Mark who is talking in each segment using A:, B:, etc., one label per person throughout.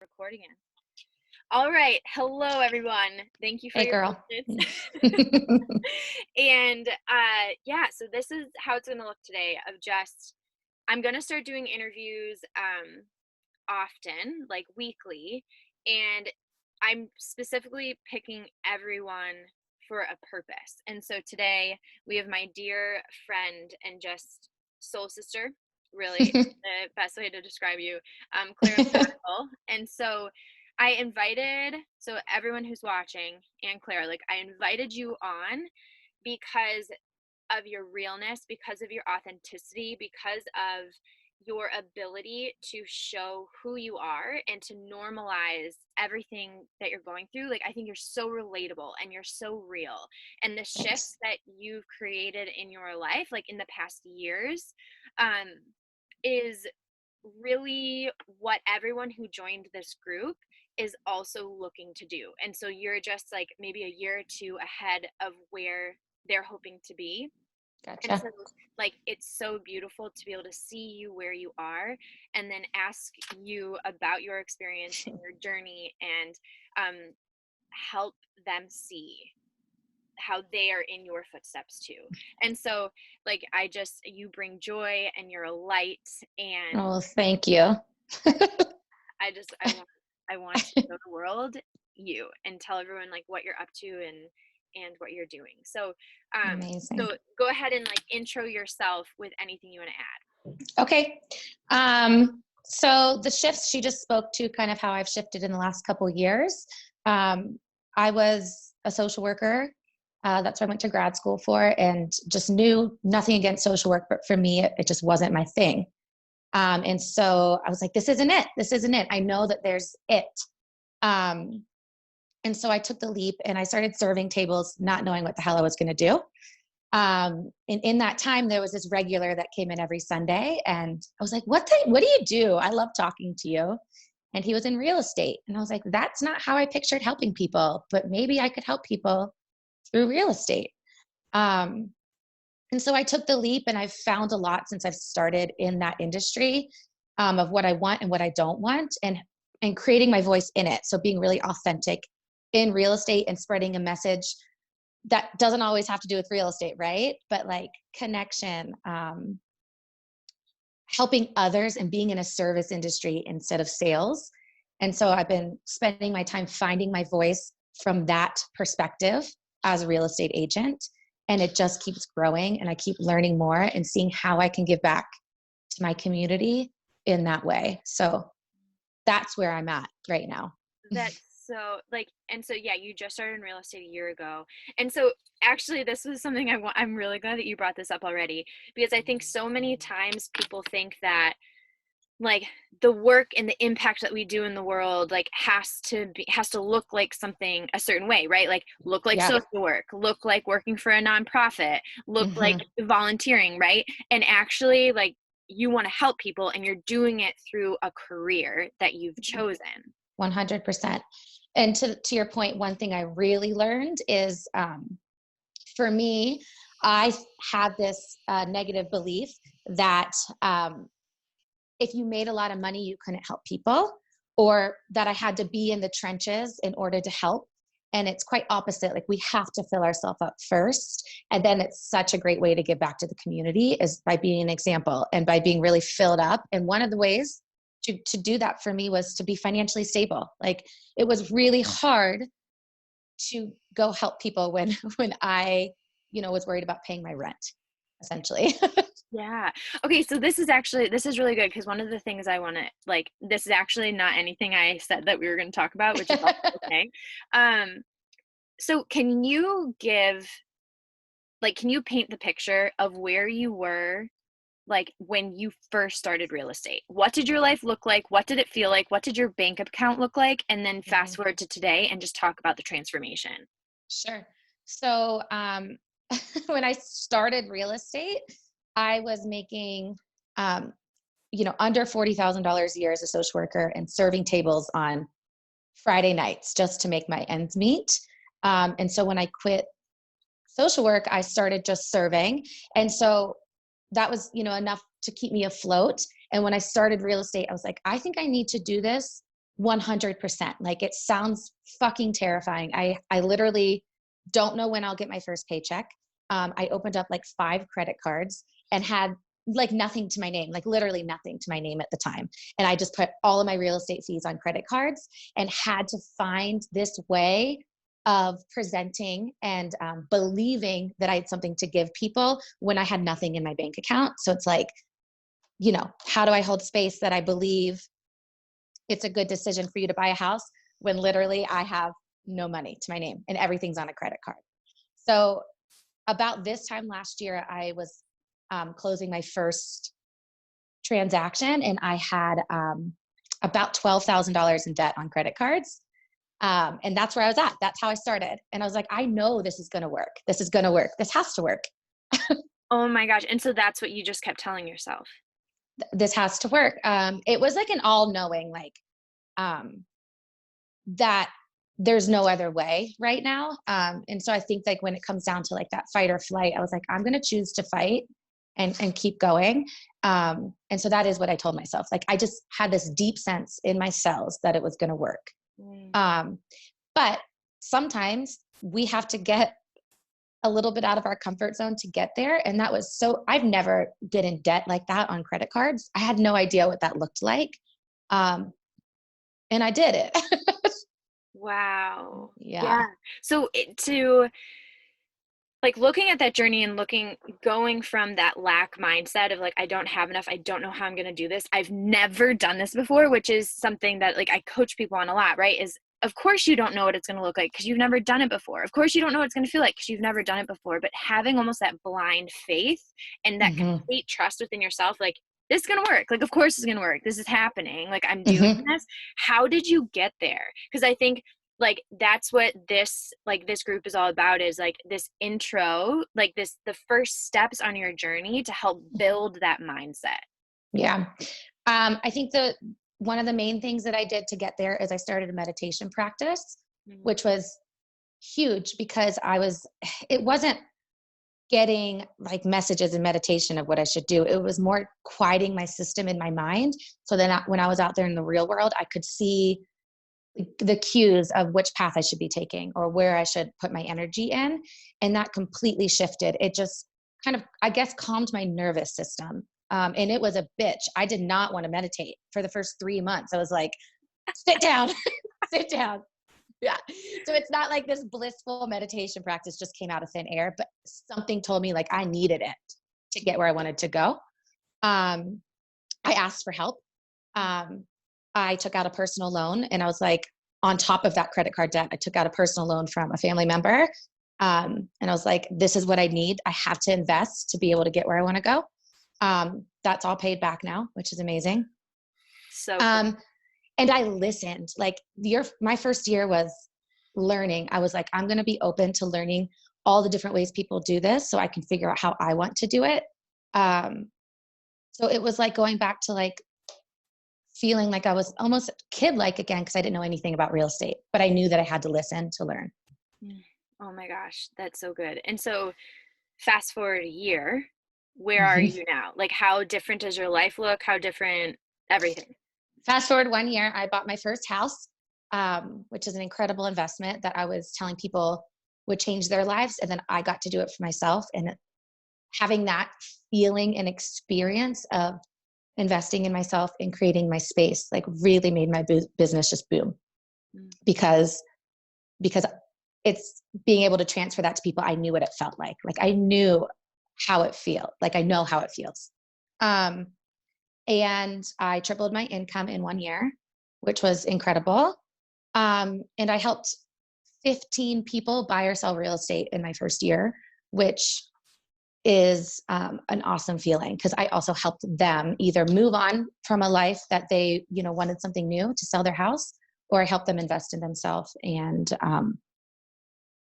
A: Recording it. All right. Hello, everyone. Thank you for
B: Hey,
A: your
B: girl.
A: patience. And yeah, so this is how it's going to look today of just, I'm going to start doing interviews often, like weekly. And I'm specifically picking everyone for a purpose. And so today we have my dear friend and just soul sister, really, the best way to describe you, Clara Mcgonigle. And so I invited, so everyone who's watching and Clara, like I invited you on because of your realness, because of your authenticity, because of your ability to show who you are and to normalize everything that you're going through. Like, I think you're so relatable and you're so real. And the shifts
B: Thanks.
A: that you've created in your life, like in the past years, um, is really what everyone who joined this group is also looking to do. And so you're just like maybe a year or two ahead of where they're hoping to be. And so,
B: Gotcha.
A: like, it's so beautiful to be able to see you where you are and then ask you about your experience and your journey and help them see how they are in your footsteps too. And so, like, you bring joy and you're a light. And
B: Oh, thank you.
A: I want to show the world you and tell everyone like what you're up to and what you're doing. So
B: Amazing.
A: so go ahead and like intro yourself with anything you want to add.
B: Okay. So the shifts she just spoke to kind of how I've shifted in the last couple of years. I was a social worker. That's what I went to grad school for and just knew nothing against social work, but for me, it just wasn't my thing. And so I was like, this isn't it. This isn't it. I know that there's it. Um, and so I took the leap and I started serving tables, not knowing what the hell I was going to do. And in that time, there was this regular that came in every Sunday, and I was like, what do you do? I love talking to you. And he was in real estate. And I was like, that's not how I pictured helping people, but maybe I could help people through real estate. Um, and so I took the leap, and I've found a lot since I've started in that industry, of what I want and what I don't want, and creating my voice in it. So being really authentic in real estate and spreading a message that doesn't always have to do with real estate, right? But like connection, helping others and being in a service industry instead of sales. And so I've been spending my time finding my voice from that perspective as a real estate agent. And it just keeps growing, and I keep learning more and seeing how I can give back to my community in that way. So that's where I'm at right now.
A: That's so like, and so yeah, you just started in real estate a year ago. And so actually this was something I'm really glad that you brought this up already, because I think so many times people think that like the work and the impact that we do in the world like has to look like something a certain way, right? Like look like
B: Yep.
A: social work, look like working for a nonprofit, look like
B: Mm-hmm.
A: volunteering, right? And actually like you want to help people and you're doing it through a career that you've chosen.
B: 100%. And to your point, one thing I really learned is, for me, I had this negative belief that, if you made a lot of money, you couldn't help people, or that I had to be in the trenches in order to help. And it's quite opposite. Like we have to fill ourselves up first. And then it's such a great way to give back to the community is by being an example and by being really filled up. And one of the ways to do that for me was to be financially stable. Like it was really hard to go help people when I, was worried about paying my rent, essentially.
A: Yeah. Okay, so this is really good because one of the things I want to like this is actually not anything I said that we were going to talk about, which is also okay. Um so can you paint the picture of where you were like when you first started real estate? What did your life look like? What did it feel like? What did your bank account look like? And then fast
B: Mhm.
A: forward to today and just talk about the transformation.
B: Sure. So, when I started real estate, I was making, under $40,000 a year as a social worker and serving tables on Friday nights just to make my ends meet. And so when I quit social work, I started just serving. And so that was, enough to keep me afloat. And when I started real estate, I was like, I think I need to do this 100%. Like, it sounds fucking terrifying. I literally don't know when I'll get my first paycheck. I opened up like 5 credit cards and had like nothing to my name, like literally nothing to my name at the time. And I just put all of my real estate fees on credit cards and had to find this way of presenting and believing that I had something to give people when I had nothing in my bank account. So it's like, how do I hold space that I believe it's a good decision for you to buy a house when literally I have no money to my name and everything's on a credit card? So about this time last year, I was closing my first transaction, and I had about $12,000 in debt on credit cards. And that's where I was at. That's how I started. And I was like, I know this is going to work. This is going to work. This has to work.
A: Oh my gosh. And so that's what you just kept telling yourself.
B: This has to work. It was like an all knowing, like, that there's no other way right now. And so I think like when it comes down to like that fight or flight, I was like, I'm going to choose to fight and keep going. And so that is what I told myself. Like, I just had this deep sense in my cells that it was going to work. But sometimes we have to get a little bit out of our comfort zone to get there. And that was I've never been in debt like that on credit cards. I had no idea what that looked like. And I did it.
A: Wow.
B: Yeah.
A: So to like looking at that journey and going from that lack mindset of like, I don't have enough, I don't know how I'm going to do this. I've never done this before, which is something that like I coach people on a lot, right? Is of course you don't know what it's going to look like because you've never done it before. Of course you don't know what it's going to feel like because you've never done it before, but having almost that blind faith and that complete trust within yourself, like, this is going to work. Like, of course it's going to work. This is happening. Like, I'm doing this. How did you get there? Because I think like that's what this group is all about, is like this intro, like the first steps on your journey to help build that mindset.
B: Yeah. I think one of the main things that I did to get there is I started a meditation practice, which was huge because it wasn't getting like messages in meditation of what I should do. It was more quieting my system in my mind. So then when I was out there in the real world, I could see the cues of which path I should be taking or where I should put my energy in. And that completely shifted. It just kind of, I guess, calmed my nervous system. And it was a bitch. I did not want to meditate for the first 3 months. I was like, sit down, sit down. Yeah. So it's not like this blissful meditation practice just came out of thin air, but something told me like I needed it to get where I wanted to go. I asked for help. I took out a personal loan, and I was like, on top of that credit card debt, I took out a personal loan from a family member. And I was like, this is what I need. I have to invest to be able to get where I want to go. That's all paid back now, which is amazing.
A: So cool.
B: And I listened. Like my first year was learning. I was like, I'm going to be open to learning all the different ways people do this so I can figure out how I want to do it. So it was like going back to like feeling like I was almost kid-like again because I didn't know anything about real estate, but I knew that I had to listen to learn.
A: Oh my gosh, that's so good. And so fast forward a year, where are you now? Like, how different does your life look? How different everything?
B: Fast forward 1 year, I bought my first house, which is an incredible investment that I was telling people would change their lives. And then I got to do it for myself. And having that feeling and experience of investing in myself and creating my space, like really made my business just boom because it's being able to transfer that to people. I knew what it felt like. Like I knew how it feels. Like I know how it feels. And I tripled my income in 1 year, which was incredible. And I helped 15 people buy or sell real estate in my first year, which is an awesome feeling because I also helped them either move on from a life that they, wanted something new to sell their house, or I helped them invest in themselves and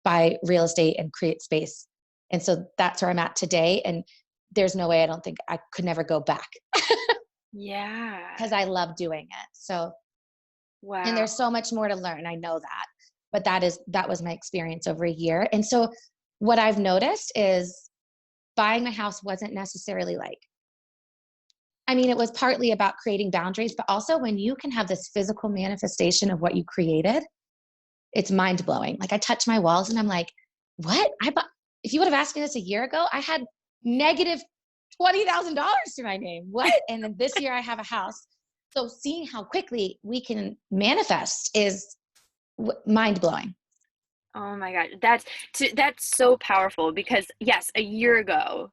B: buy real estate and create space. And so that's where I'm at today. And there's no way, I don't think I could never go back.
A: Yeah.
B: Because I love doing it. So,
A: wow.
B: And there's so much more to learn. I know that, but that was my experience over a year. And so what I've noticed is buying my house wasn't necessarily like I mean, it was partly about creating boundaries, but also when you can have this physical manifestation of what you created, it's mind blowing. Like I touch my walls and I'm like, what? If you would have asked me this a year ago, I had negative $20,000 to my name. What? And then this year I have a house. So seeing how quickly we can manifest is mind blowing.
A: Oh my God. That's so powerful because yes, a year ago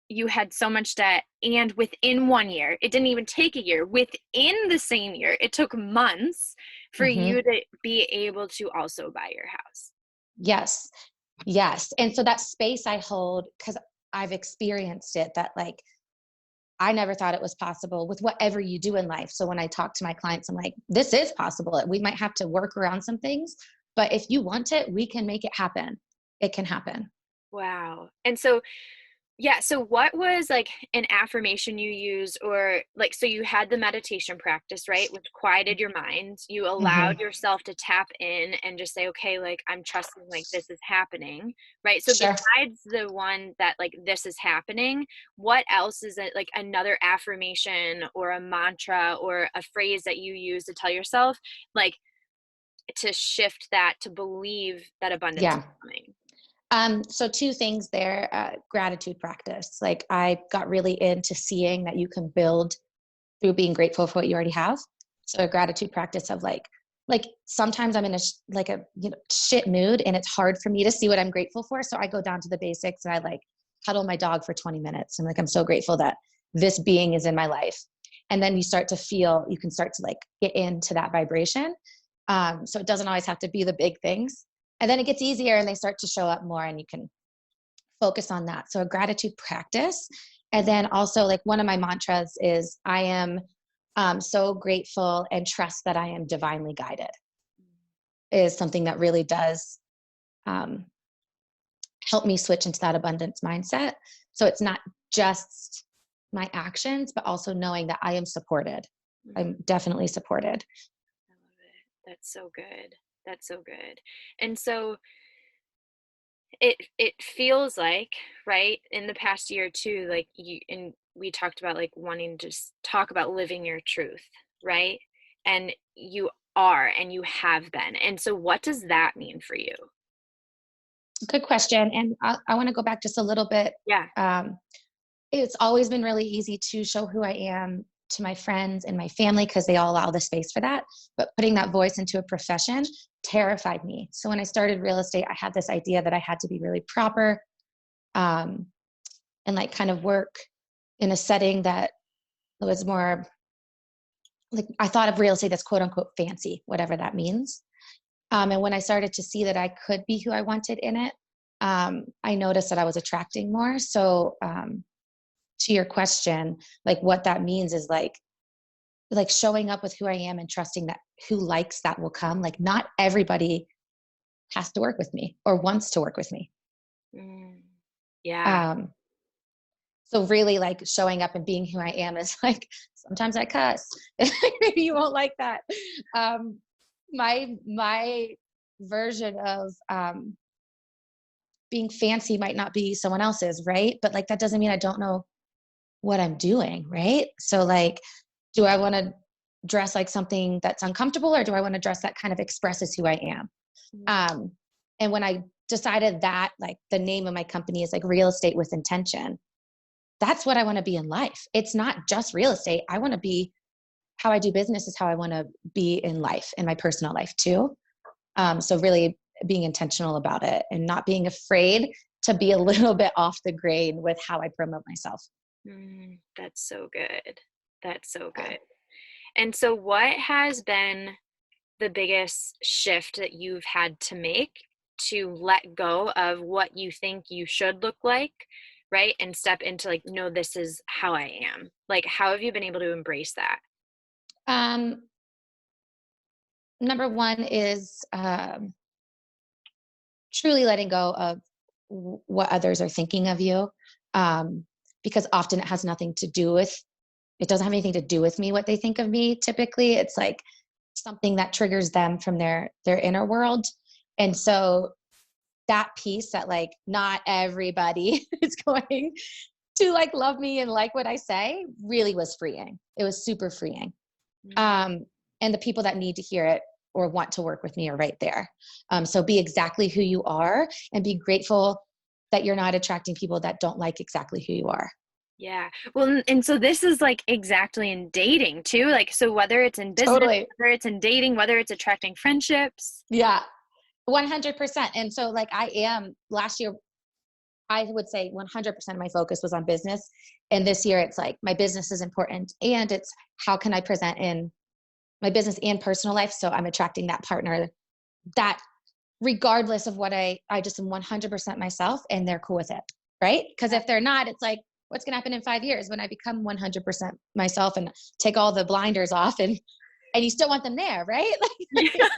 A: you had so much debt, and within 1 year, it didn't even take a year, within the same year, it took months for
B: Mm-hmm.
A: you to be able to also buy your house.
B: Yes. Yes. And so that space I hold, because I've experienced it, that like I never thought it was possible with whatever you do in life. So when I talk to my clients, I'm like, this is possible. We might have to work around some things, but if you want it, we can make it happen. It can happen.
A: Wow. And so yeah, so what was like an affirmation you used, or like, so you had the meditation practice, right? Which quieted your mind. You
B: Mm-hmm.
A: allowed yourself to tap in and just say, okay, like I'm trusting like this is happening, right? So
B: Sure.
A: besides the one that like this is happening, what else is it, like another affirmation or a mantra or a phrase that you use to tell yourself, like to shift that, to believe that abundance is
B: Yeah.
A: coming?
B: So two things there, gratitude practice. Like I got really into seeing that you can build through being grateful for what you already have. So a gratitude practice of like sometimes I'm in like a shit mood and it's hard for me to see what I'm grateful for. So I go down to the basics and I like cuddle my dog for 20 minutes. I'm like, I'm so grateful that this being is in my life. And then you start to feel, you can start to like get into that vibration. So it doesn't always have to be the big things. And then it gets easier and they start to show up more and you can focus on that. So a gratitude practice. And then also like one of my mantras is I am so grateful and trust that I am divinely guided, is something that really does um, help me switch into that abundance mindset. So it's not just my actions, but also knowing that I am supported.
A: Mhm.
B: I'm definitely supported.
A: I love it. That's so good. That's so good. And so it feels like, right, in the past year too, like you and we talked about like wanting to just talk about living your truth, right? And you are and you have been. And so what does that mean for you?
B: Good question. And I want to go back just a little bit.
A: Yeah.
B: Um, it's always been really easy to show who I am to my friends and my family because they all allow the space for that. But putting that voice into a profession terrified me. So when I started real estate, I had this idea that I had to be really proper um, and like kind of work in a setting that was more like I thought of real estate as quote unquote fancy, whatever that means. And when I started to see that I could be who I wanted in it, I noticed that I was attracting more. So to your question, like what that means is like showing up with who I am and trusting that who likes that will come. Like not everybody has to work with me or wants to work with me.
A: Mm, yeah.
B: Um, so really like showing up and being who I am is like sometimes I cuss. Maybe you won't like that. Um, my version of being fancy might not be someone else's, right? But like that doesn't mean I don't know what I'm doing, right? So like, do I want to dress like something that's uncomfortable or do I want to dress that kind of expresses who I am?
A: Mm,
B: Um, and when I decided that like the name of my company is like real estate with intention, that's what I want to be in life. It's not just real estate. I want to be how I do business is how I want to be in life, in my personal life too. So really being intentional about it and not being afraid to be a little bit off the grain with how I promote myself.
A: that's so good. That's so
B: Yeah.
A: good. And so what has been the biggest shift that you've had to make to let go of what you think you should look like, right? And step into like, no, this is how I am. Like, how have you been able to embrace that?
B: Um, Number one is truly letting go of what others are thinking of you. Um, because often it has nothing to do with, it doesn't have anything to do with me, what they think of me. Typically it's like something that triggers them from their inner world. And so that piece that like not everybody is going to like love me and like what I say really was freeing. It was super freeing. And the people that need to hear it or want to work with me are right there. So be exactly who you are and be grateful that you're not attracting people that don't like exactly who you are.
A: Yeah. Well, and so this is like exactly in dating too. Like, so whether it's in business,
B: Totally.
A: whether it's in dating, whether it's attracting friendships.
B: Yeah. 100%. And so like last year, I would say 100% of my focus was on business. And this year it's like my business is important and it's how can I present in my business and personal life. So I'm attracting that partner that regardless of what I just am 100% myself and they're cool with it. Right. Cause if they're not, it's like, what's going to happen in 5 years when I become 100% myself and take all the blinders off and you still want them there. Right.
A: Yeah.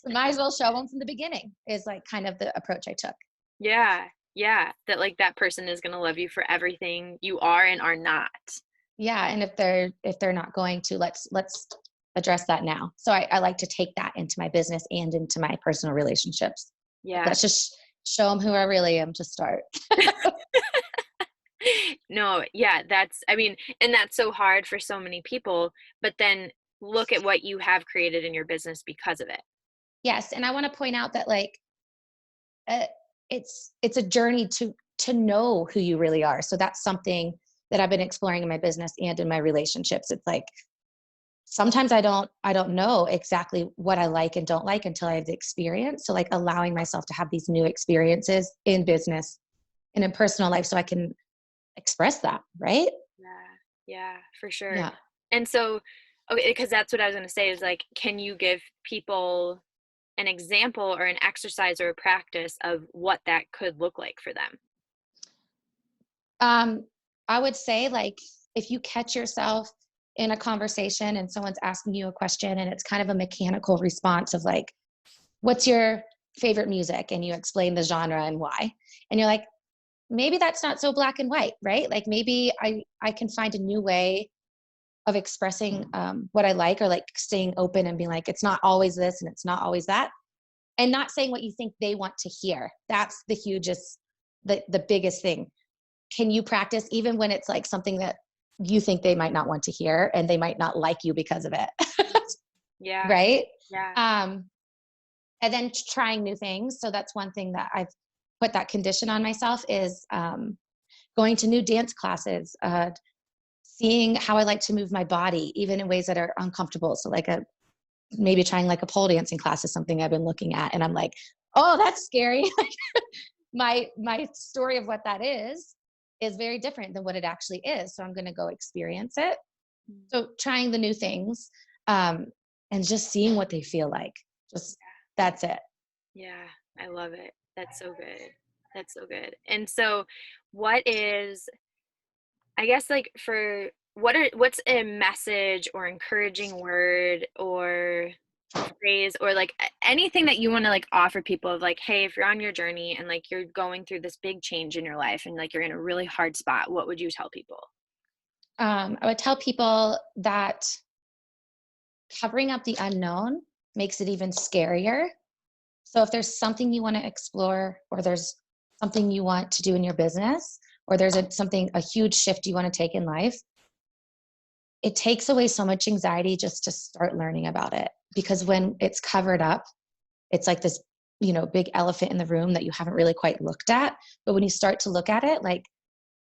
B: So might as well show them from the beginning is like kind of the approach I took.
A: Yeah. Yeah. That like that person is going to love you for everything you are and are not.
B: Yeah. And if they're not going to, let's address that now. So I like to take that into my business and into my personal relationships. Like,
A: Yeah.
B: let's just show them who I really am to start.
A: No, yeah, I mean, and that's so hard for so many people, but then look at what you have created in your business because of it.
B: Yes. And I want to point out that like, uh, it's a journey to know who you really are. So that's something that I've been exploring in my business and in my relationships. It's like, sometimes I don't know exactly what I like and don't like until I have the experience. So like allowing myself to have these new experiences in business and in personal life so I can express that, right?
A: Yeah. Yeah, for sure.
B: Yeah.
A: And so, okay, because that's what I was going to say is like, can you give people an example or an exercise or a practice of what that could look like for them?
B: Um, I would say like if you catch yourself in a conversation and someone's asking you a question and it's kind of a mechanical response of like, what's your favorite music? And you explain the genre and why. And you're like, maybe that's not so black and white, right? Like maybe I can find a new way of expressing what I like or like staying open and being like, it's not always this and it's not always that. And not saying what you think they want to hear. That's the hugest, the biggest thing. Can you practice even when it's like something that you think they might not want to hear and they might not like you because of it?
A: Yeah.
B: Right.
A: Yeah.
B: Um, and then trying new things. So that's one thing that I've put that condition on myself is going to new dance classes, seeing how I like to move my body, even in ways that are uncomfortable. So like maybe trying like a pole dancing class is something I've been looking at. And I'm like, oh, that's scary. my story of what that is very different than what it actually is. So I'm going to go experience it. So trying the new things, and just seeing what they feel like. Just that's it.
A: Yeah, I love it. That's so good. That's so good. And so, what is, I guess, like for what's a message or encouraging word or phrase or like anything that you want to like offer people of like, hey, if you're on your journey and like you're going through this big change in your life and like you're in a really hard spot, what would you tell people?
B: I would tell people that covering up the unknown makes it even scarier. So if there's something you want to explore, or there's something you want to do in your business, or there's a huge shift you want to take in life, it takes away so much anxiety just to start learning about it. Because when it's covered up, it's like this, big elephant in the room that you haven't really quite looked at. But when you start to look at it, like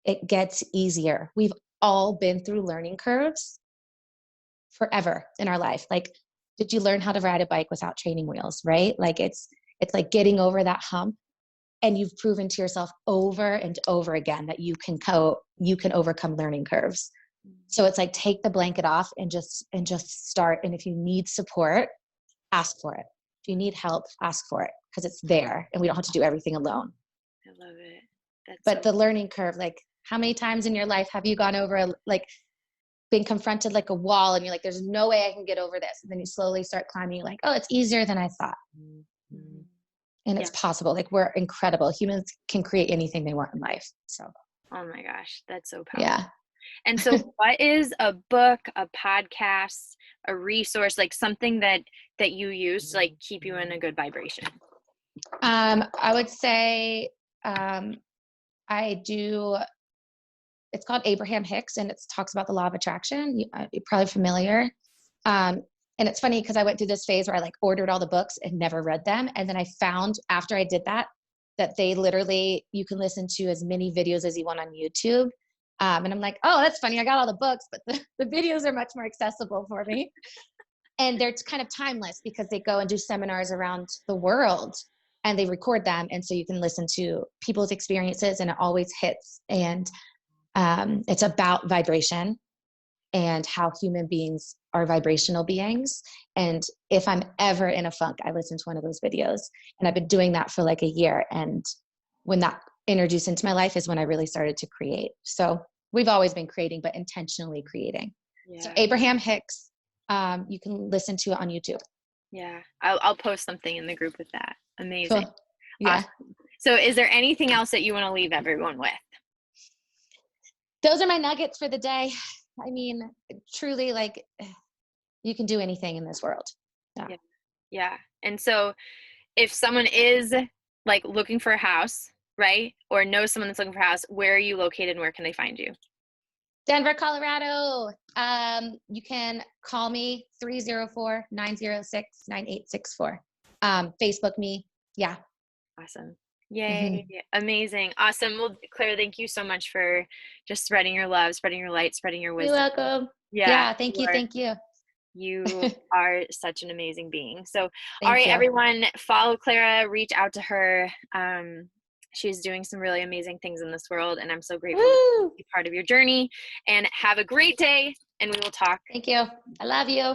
B: it gets easier. We've all been through learning curves forever in our life. Like, did you learn how to ride a bike without training wheels, right? Like it's like getting over that hump, and you've proven to yourself over and over again that you can overcome learning curves. So it's like take the blanket off and just start. And if you need support, ask for it. If you need help, ask for it because it's there and we don't have to do everything alone.
A: I love it. That's
B: But
A: so
B: the learning curve, like how many times in your life have you gone over like been confronted like a wall and you're like, there's no way I can get over this. And then you slowly start climbing. You're like, oh, it's easier than I thought.
A: Mhm.
B: And
A: Yeah.
B: it's possible. Like we're incredible. Humans can create anything they want in life. So
A: Oh my gosh, that's so powerful.
B: yeah.
A: And so what is a book, a podcast, a resource, like something that you use to like keep you in a good vibration?
B: I would say I do it's called Abraham Hicks, and it talks about the law of attraction. You're probably familiar. Um, and it's funny because I went through this phase where I like ordered all the books and never read them. And then I found after I did that, that they literally, you can listen to as many videos as you want on YouTube. And I'm like, oh, that's funny. I got all the books, but the videos are much more accessible for me. And they're kind of timeless because they go and do seminars around the world and they record them. And so you can listen to people's experiences and it always hits. And it's about vibration and how human beings are vibrational beings. And if I'm ever in a funk, I listen to one of those videos. And I've been doing that for like a year. And when that introduced into my life is when I really started to create. So we've always been creating, but intentionally creating.
A: Yeah.
B: So Abraham Hicks, you can listen to it on YouTube.
A: Yeah. I'll post something in the group with that. Amazing.
B: Cool. Yeah.
A: Awesome. So is there anything else that you want to leave everyone with?
B: Those are my nuggets for the day. I mean, truly, like, you can do anything in this world.
A: Yeah. Yeah. And so if someone is like looking for a house, right? Or knows someone that's looking for a house, where are you located and where can they find you?
B: Denver, Colorado. You can call me 304-906-9864. Facebook me. Yeah.
A: Awesome. Yay. Amazing. Awesome. Well, Clara, thank you so much for just spreading your love, spreading your light, spreading your
B: You're
A: wisdom.
B: welcome.
A: Yeah.
B: Yeah. Thank you. Thank you.
A: You are such an amazing being. So, all
B: Thank
A: right,
B: you.
A: everyone, follow Clara, reach out to her. She's doing some really amazing things in this world, and I'm so grateful to be part of your journey. And have a great day, and we will talk.
B: Thank you. I love you.